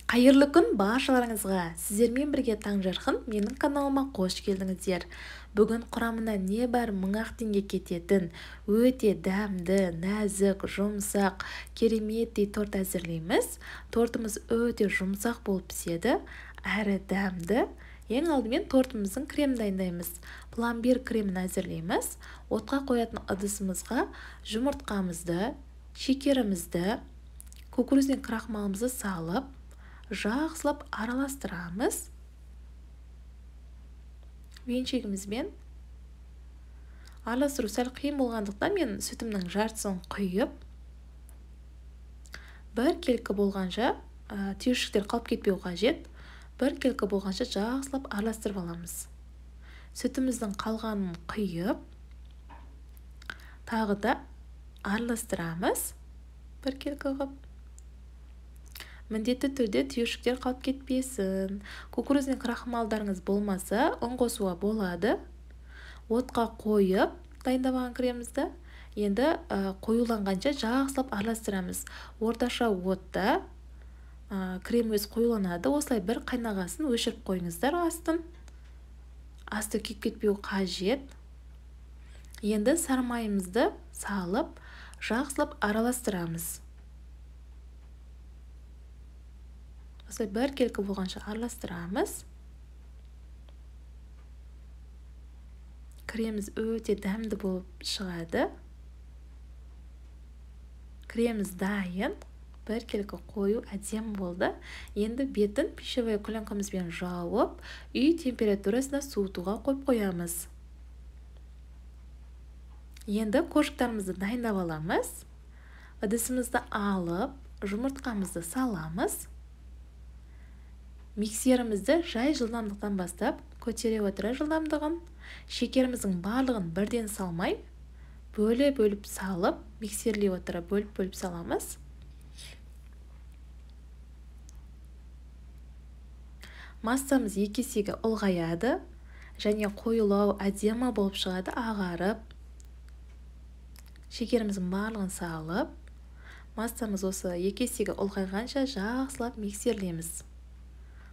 Қайырлы күн баршаларыңызға. Сіздермен бірге Таңжарқын, менің каналыма қош келдіңіздер. Бүгін құрамына небәрі 1000 теңге кететін өте дәмді, нәзік, жұмсақ, кереметтей торт әзірлейміз. Тортымыз өте жұмсақ болып піседі, әрі дәмді. Ең алдымен тортымыздың кремін дайындаймыз. Пломбир кремін әзірлейміз. Отқа қоятын ыдысымызға жұмыртқамызды, шекерімізді, кукурузный крахмалымызды салып, жақсылап араластырамыз. Венчегімізбен араластыру сәл қиын болғандықтан мен сүтімнің жартысын құйып, бір келкі болғанша, түйіршіктер қалып кетпеу қажет. Бір келкі болғанша жақсылап араластырып аламыз. Сүтіміздің қалғанын құйып, тағы да араластырамыз. Бір келкі қып. Міндетті түрде түйіршіктер қалып кетпесін. Кукурузный крахмалдарыңыз болмаса, ұн қосуға болады. Отқа қойып, дайындаған кремімізді енді қоюланғанша жақсылап араластырамыз. Орташа отта крем өз қоюланады. Осылай бір қайнағасын өшіріп қойыңыздар астын. Асты күйіп кетпеу қажет. Енді сарымайымызды салып, жақсылап араластырамыз. Осылай бір келкі болғанша араластырамыз. Креміміз өте дәмді болып шығады. Креміміз дайын. Бір келкі қою әдемі болды. Енді бетін пищевой пленкамызбен жауып, үй температурасына суытуға қойып қоямыз. Енді коржықтарымызды дайындап аламыз. Ыдысымызды алып, жұмыртқамызды саламыз. Миксерімізді жай жылдамдықтан бастап көтере отыра жылдамдығын. Шекеріміздің барлығын бірден салмай, бөліп салып, миксерлей отыра бөліп саламыз. Массамыз 2 есеге ұлғаяды, және қоюлау әдемі болып шығады, ағарып. Шекеріміздің барлығын салып, массамыз осы 2 есеге ұлғайғанша жақсылап миксерлейміз.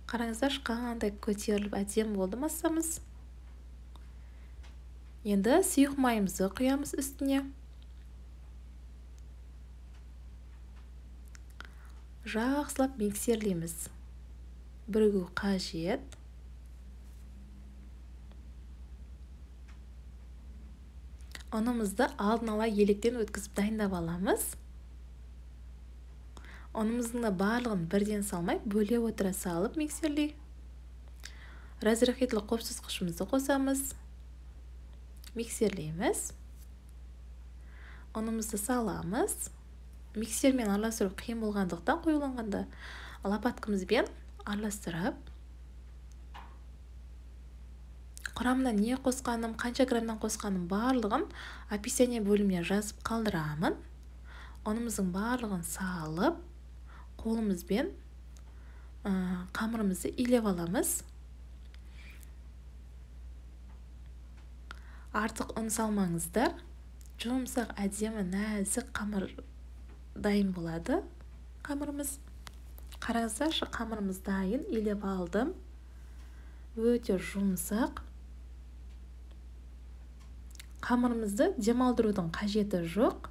Қараңыздар, қандай көтеріліп әдемі болды массамыз. Енді сұйық майымызды құямыз үстіне. Жақсылап миксерлейміз. Бірігу қажет. Ұнымызды алдын ала електен өткізіп дайындап аламыз. Ұнымыздың да барлығын бірден салмай, бөле отыра салып миксерлей. Разрыхитель қопсызғышымызды қосамыз. Миксерлейміз. Ұнымызды саламыз. Миксермен араластыру қиын болғандықтан қоюланғанда лопаткамызбен араластырып, құрамына не қосқаным, қанша граммнан қосқаным барлығын описание бөліміне жазып қалдырамын. Ұнымыздың барлығын салып, қолымызбен қамырымызды илеп аламыз. Артық ұн салмаңыздар. Жұмсақ, әдемі, нәзік қамыр дайын болады. Қамырымыз. Қараңыздаршы, қамырымыз дайын, илеп алдым. Өте жұмсақ. Қамырымызды демалдырудың қажеті жоқ.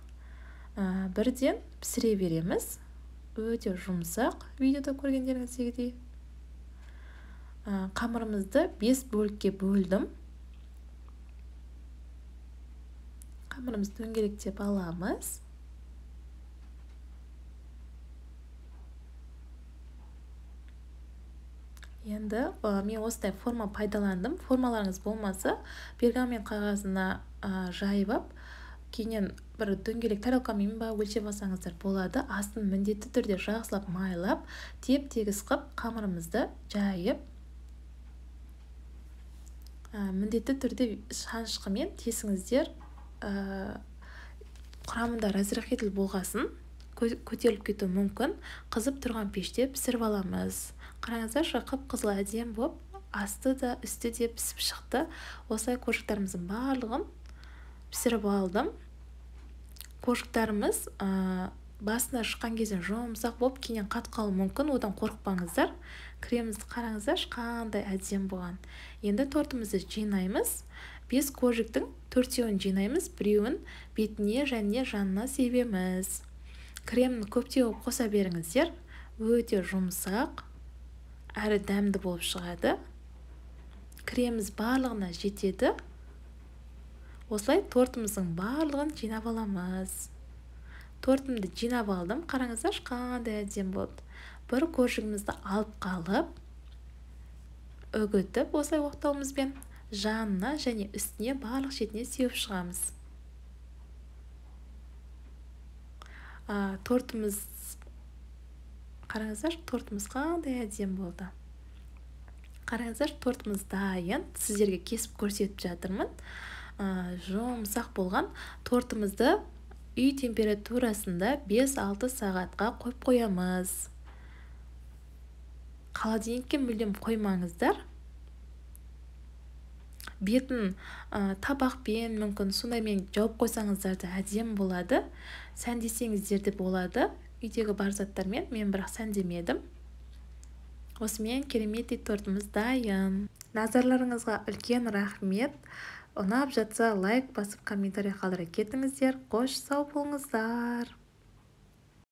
Бірден пісіре береміз. Өте жұмсақ, видеода көргендеріңіздегідей. Қамырымызды 5 бөлікке бөлдім. Қамырымызды дөңгелектеп аламыз. Енді мен осындай форма пайдаландым. Формаларыңыз болмаса, пергамент қағазына жайып, кейіннен бір дөңгелек тарелкамен ба өлшеп алсаңыздар болады. Астын міндетті түрде жақсылап майлап, теп-тегіс қып, қамырымызды жайып, міндетті түрде шанышқымен тесіңіздер. Құрамында разрыхитель болғасын, көтеріліп кетуі мүмкін. Қызып тұрған пеште пісіріп аламыз. Қараңыздар, қып-қызыл әдем болып, асты да, үсті де пісіп шықты. Осылай коржықтарымыздың барлығын пісіріп алдым. Коржықтарымыз басына шыққан кезде жұмсақ болып кейіннен қатып қалуы мүмкін, одан қорықпаңыздар. Кремімізді қараңыздар, қандай әдемі болған. Енді тортымызды жинаймыз. 5 коржиктің 4-еуін жинаймыз, 1-еуін бетіне және жанына себеміз. Кремін көптеу қоса беріңіздер. Өте жұмсақ әрі дәмді болып шығады. Креміміз барлығына жетеді. Осылай тортымыздың барлығын жинап аламыз. Тортымды жинап алдым. Қараңыздар, қандай әдемі болды. Бір коржигімізді алып қалып, үгітіп, осылай оқтауымызбен жанына және үстіне барлық шетіне сеуіп шығамыз. Тортымыз, қараңыздар, тортымыз қандай әдемі болды. Қараңыздар, тортымыз дайын. Сіздерге кесіп көрсетіп жатырмын. Жұмсақ болған тортымызды үй температурасында 5-6 сағатқа қойып қоямыз. Холодильникке мүлдем қоймаңыздар. Бетін табақпен, мүмкін сондаймен жауып қойсаңыздар да әдемі болады. Сәндесеңіздер де болады. Үйдегі бар заттармен, мен бірақ сәндемедім. Осымен керемет тортымыз дайын. Назарларыңызға үлкен рахмет. Ұнап жатса лайк басып, комментарий қалдыра кетіңіздер. Қош сау болыңыздар.